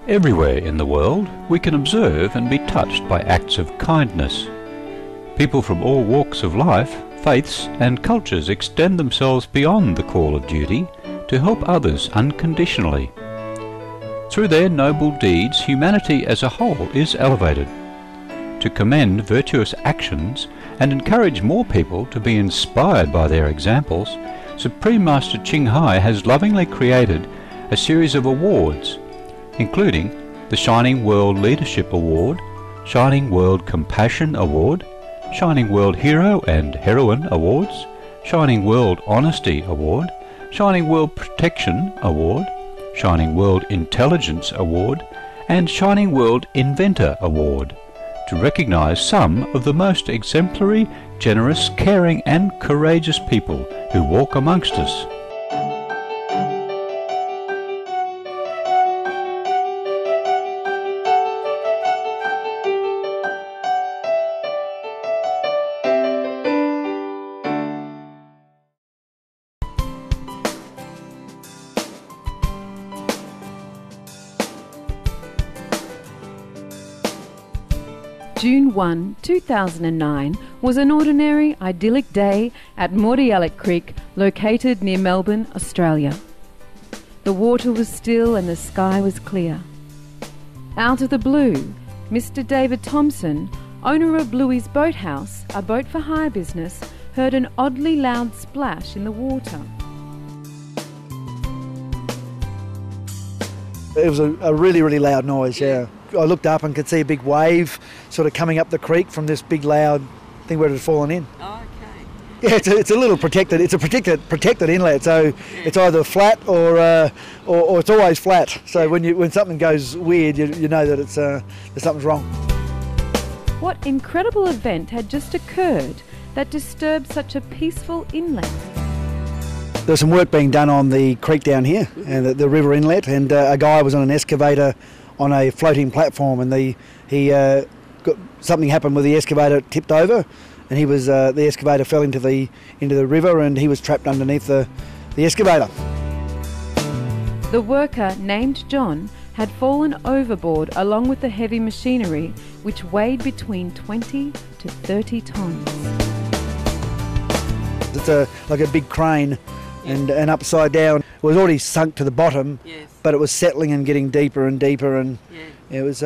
Everywhere in the world we can observe and be touched by acts of kindness. People from all walks of life, faiths and cultures extend themselves beyond the call of duty to help others unconditionally. Through their noble deeds, humanity as a whole is elevated. To commend virtuous actions and encourage more people to be inspired by their examples, Supreme Master Ching Hai has lovingly created a series of awards, including the Shining World Leadership Award, Shining World Compassion Award, Shining World Hero and Heroine Awards, Shining World Honesty Award, Shining World Protection Award, Shining World Intelligence Award, and Shining World Inventor Award, to recognise some of the most exemplary, generous, caring and courageous people who walk amongst us. June 1, 2009 was an ordinary, idyllic day at Mordialloc Creek, located near Melbourne, Australia. The water was still and the sky was clear. Out of the blue, Mr. David Thomson, owner of Bluey's Boathouse, a boat for hire business, heard an oddly loud splash in the water. It was a really, really loud noise, yeah. I looked up and could see a big wave sort of coming up the creek from this big loud thing where it had fallen in. Oh, okay. Yeah, it's a little protected. It's a protected inlet, so it's either flat or it's always flat. So when something goes weird, you know that it's that something's wrong. What incredible event had just occurred that disturbed such a peaceful inlet? There's some work being done on the creek down here and the river inlet, and a guy was on an excavator on a floating platform, and something happened with the excavator, tipped over, and the excavator fell into the river, and he was trapped underneath the excavator. The worker, named John, had fallen overboard along with the heavy machinery, which weighed between 20 to 30 tonnes. It's like a big crane, and upside down. It was already sunk to the bottom, Yes. but it was settling and getting deeper and deeper, and it was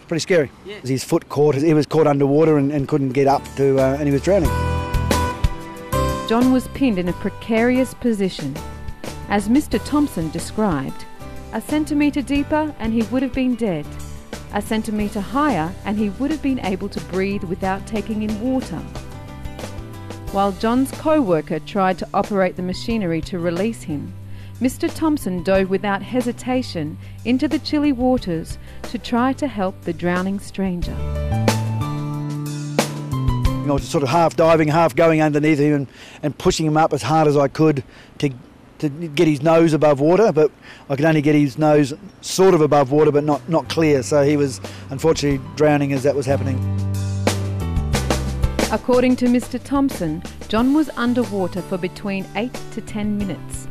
pretty scary. Yeah. His foot caught. He was caught underwater and couldn't get up and he was drowning. John was pinned in a precarious position. As Mr. Thomson described, a centimetre deeper and he would have been dead. A centimetre higher and he would have been able to breathe without taking in water. While John's co-worker tried to operate the machinery to release him, Mr. Thomson dove without hesitation into the chilly waters to try to help the drowning stranger. I was sort of half diving, half going underneath him and pushing him up as hard as I could to get his nose above water, but I could only get his nose sort of above water but not clear, so he was unfortunately drowning as that was happening. According to Mr. Thomson, John was underwater for between 8 to 10 minutes.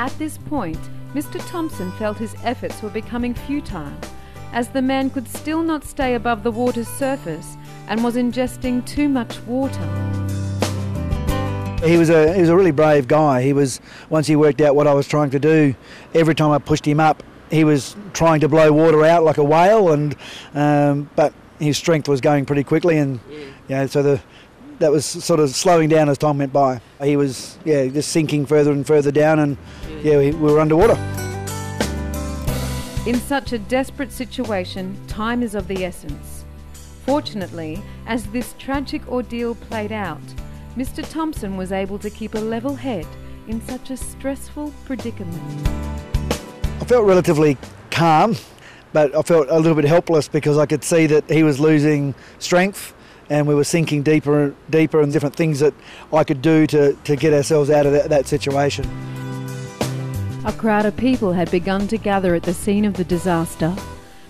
At this point, Mr. Thomson felt his efforts were becoming futile, as the man could still not stay above the water's surface and was ingesting too much water. He was a really brave guy. Once he worked out what I was trying to do, every time I pushed him up, he was trying to blow water out like a whale, but his strength was going pretty quickly, and so that was sort of slowing down as time went by. He was just sinking further and further down, and we were underwater. In such a desperate situation, time is of the essence. Fortunately, as this tragic ordeal played out, Mr. Thomson was able to keep a level head in such a stressful predicament. I felt relatively calm, but I felt a little bit helpless because I could see that he was losing strength and we were sinking deeper and deeper, and different things that I could do to get ourselves out of that situation. A crowd of people had begun to gather at the scene of the disaster,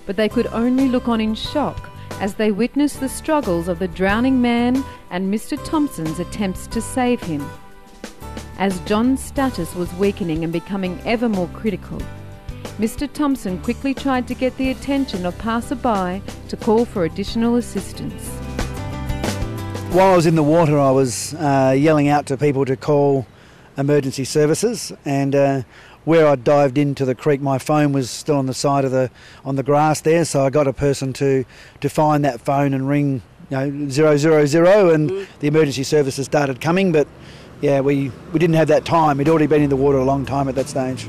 but they could only look on in shock as they witnessed the struggles of the drowning man and Mr. Thomson's attempts to save him. As John's status was weakening and becoming ever more critical, Mr. Thomson quickly tried to get the attention of passerby to call for additional assistance. While I was in the water, I was yelling out to people to call emergency services, and where I dived into the creek, my phone was still on the side of on the grass there, so I got a person to find that phone and ring 000, and the emergency services started coming. But yeah, we didn't have that time. We'd already been in the water a long time at that stage.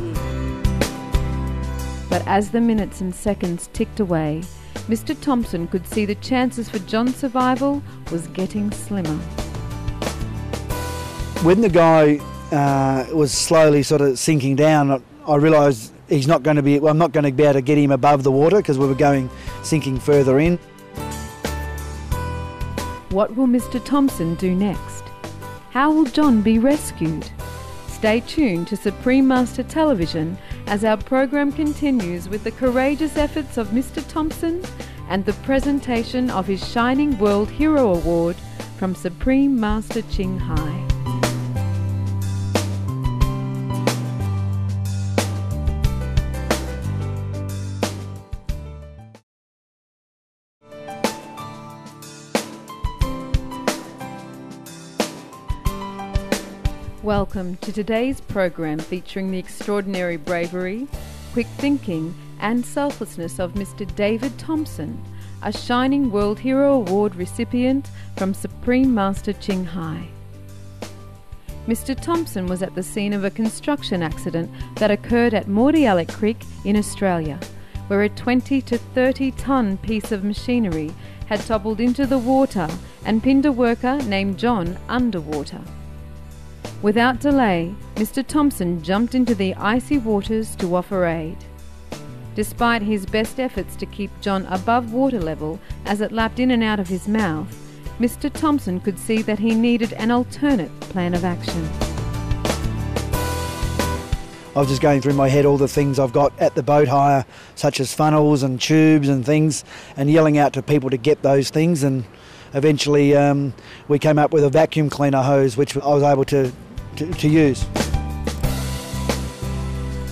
But as the minutes and seconds ticked away, Mr. Thomson could see the chances for John's survival was getting slimmer. When the guy was slowly sort of sinking down, I realised I'm not going to be able to get him above the water because we were sinking further in. What will Mr. Thomson do next? How will John be rescued? Stay tuned to Supreme Master Television as our program continues with the courageous efforts of Mr. Thomson and the presentation of his Shining World Hero Award from Supreme Master Ching Hai. Welcome to today's program featuring the extraordinary bravery, quick thinking and selflessness of Mr. David Thomson, a Shining World Hero Award recipient from Supreme Master Ching Hai. Mr. Thomson was at the scene of a construction accident that occurred at Mordialloc Creek in Australia, where a 20 to 30 tonne piece of machinery had toppled into the water and pinned a worker named John underwater. Without delay, Mr. Thomson jumped into the icy waters to offer aid. Despite his best efforts to keep John above water level as it lapped in and out of his mouth, Mr. Thomson could see that he needed an alternate plan of action. I was just going through my head all the things I've got at the boat hire, such as funnels and tubes and things, and yelling out to people to get those things. And eventually we came up with a vacuum cleaner hose, which I was able to use.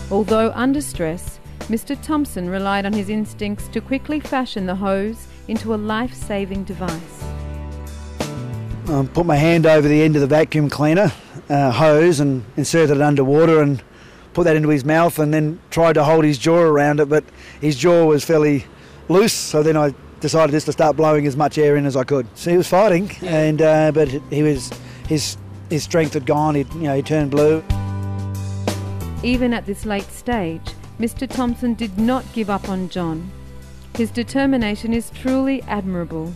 Although under stress, Mr. Thomson relied on his instincts to quickly fashion the hose into a life-saving device. Put my hand over the end of the vacuum cleaner hose and inserted it underwater and put that into his mouth, and then tried to hold his jaw around it, but his jaw was fairly loose, so then I decided just to start blowing as much air in as I could. So he was fighting, and but his strength had gone. He turned blue. Even at this late stage, Mr. Thomson did not give up on John. His determination is truly admirable.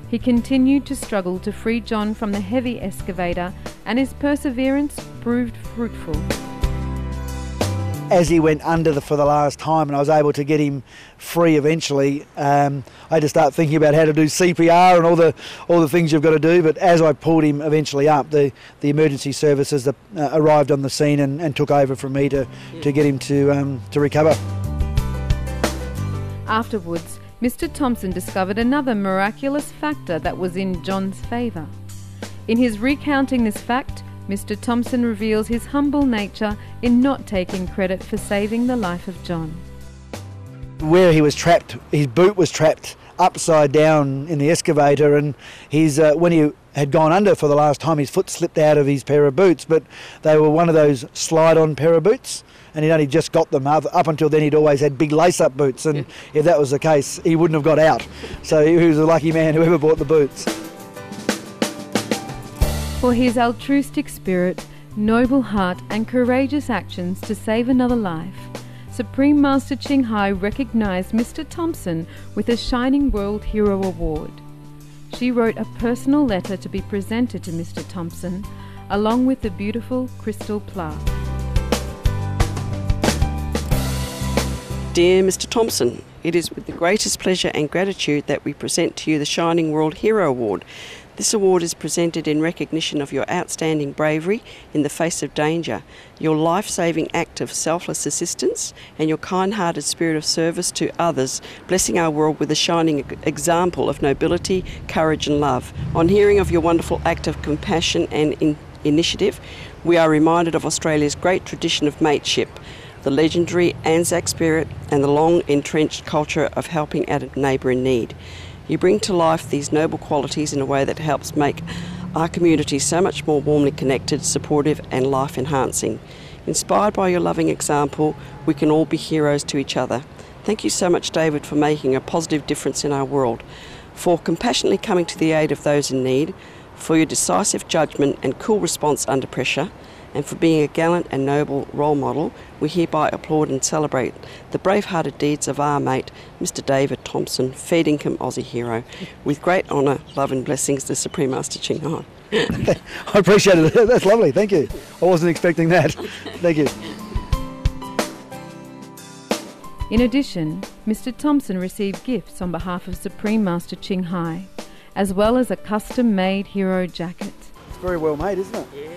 He continued to struggle to free John from the heavy excavator, and his perseverance proved fruitful. As he went under for the last time and I was able to get him free eventually, I had to start thinking about how to do CPR and all the things you've got to do. But as I pulled him eventually up, the emergency services arrived on the scene and took over from me to get him to recover. Afterwards, Mr. Thomson discovered another miraculous factor that was in John's favour. In his recounting this fact, Mr. Thomson reveals his humble nature in not taking credit for saving the life of John. Where he was trapped, his boot was trapped upside down in the excavator, and when he had gone under for the last time, his foot slipped out of his pair of boots, but they were one of those slide-on pair of boots, and he'd only just got them. Up until then, he'd always had big lace-up boots, and if that was the case, he wouldn't have got out. So he was a lucky man whoever bought the boots. For his altruistic spirit, noble heart and courageous actions to save another life, Supreme Master Ching Hai recognised Mr. Thomson with a Shining World Hero Award. She wrote a personal letter to be presented to Mr. Thomson, along with the beautiful crystal plaque. Dear Mr. Thomson, it is with the greatest pleasure and gratitude that we present to you the Shining World Hero Award. This award is presented in recognition of your outstanding bravery in the face of danger, your life-saving act of selfless assistance, and your kind-hearted spirit of service to others, blessing our world with a shining example of nobility, courage and love. On hearing of your wonderful act of compassion and initiative, we are reminded of Australia's great tradition of mateship. the legendary Anzac spirit, and the long-entrenched culture of helping out a neighbour in need. You bring to life these noble qualities in a way that helps make our community so much more warmly connected, supportive and life-enhancing. Inspired by your loving example, we can all be heroes to each other. Thank you so much, David, for making a positive difference in our world, for compassionately coming to the aid of those in need, for your decisive judgment and cool response under pressure, and for being a gallant and noble role model. We hereby applaud and celebrate the brave-hearted deeds of our mate, Mr. David Thomson, fair dinkum Aussie hero. With great honour, love and blessings, the Supreme Master Ching Hai. I appreciate it. That's lovely. Thank you. I wasn't expecting that. Thank you. In addition, Mr. Thomson received gifts on behalf of Supreme Master Ching Hai, as well as a custom-made hero jacket. It's very well made, isn't it? Yeah.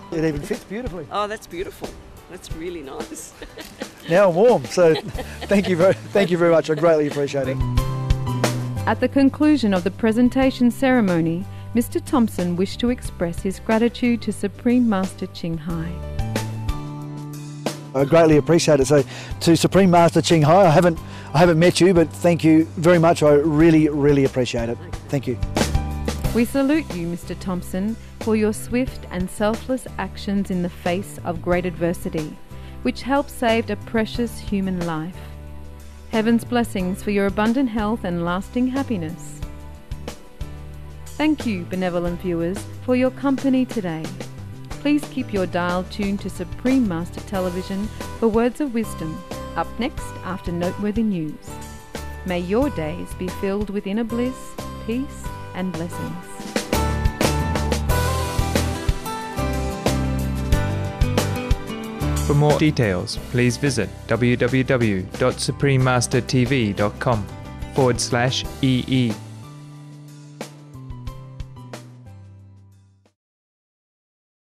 It even fits beautifully. Oh, that's beautiful. That's really nice. Now I'm warm, so thank you very much. I greatly appreciate it. At the conclusion of the presentation ceremony, Mr. Thomson wished to express his gratitude to Supreme Master Ching Hai. I greatly appreciate it. So, to Supreme Master Ching Hai, I haven't met you, but thank you very much. I really appreciate it. Thank you. We salute you, Mr. Thomson, for your swift and selfless actions in the face of great adversity, which helped save a precious human life. Heaven's blessings for your abundant health and lasting happiness. Thank you, benevolent viewers, for your company today. Please keep your dial tuned to Supreme Master Television for words of wisdom, up next after noteworthy news. May your days be filled with inner bliss, peace and blessings. For more details, please visit www.suprememastertv.com/EE.